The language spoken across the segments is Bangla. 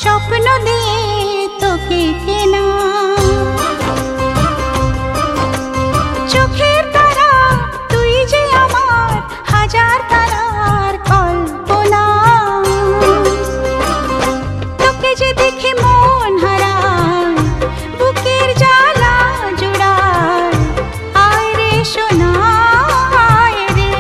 স্বপ্ন দিয়ে তোকে কেনা। চোখের তারা তুই যে আমার হাজার তারার কল্পনা। তোকে যে দেখে মন হারায়, বুকের জ্বালা জুড়ায়। আয় রে সোনা আয় রে,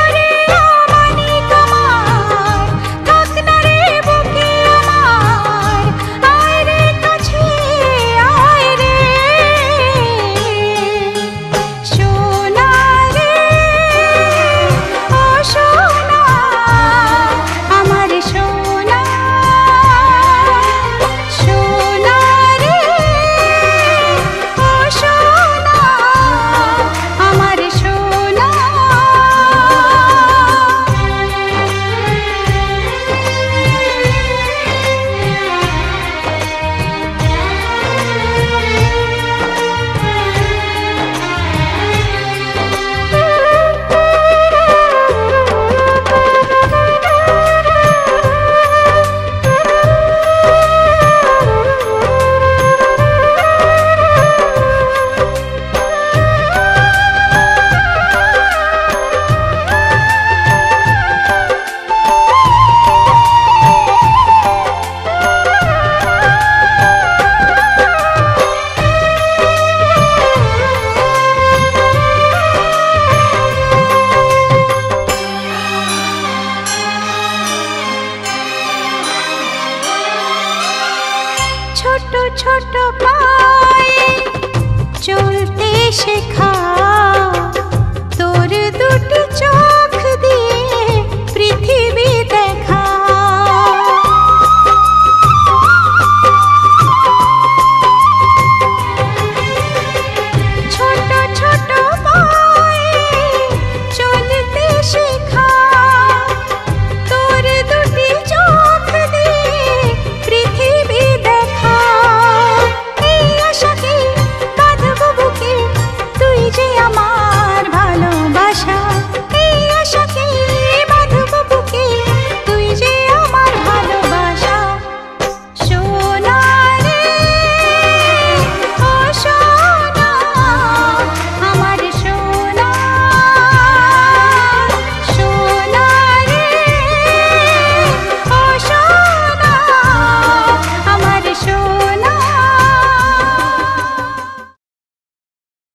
আরে আমানি তোমার, থাক না রে বুকে আমার। আয় রে কাছে আয় রে, সোনা রে ও সোনা আমার সোনা। সোনা রে ও সোনা আমার সোনা। ছোট ছোট পায়ে চলতে শেখা, তোর দুটি চোখ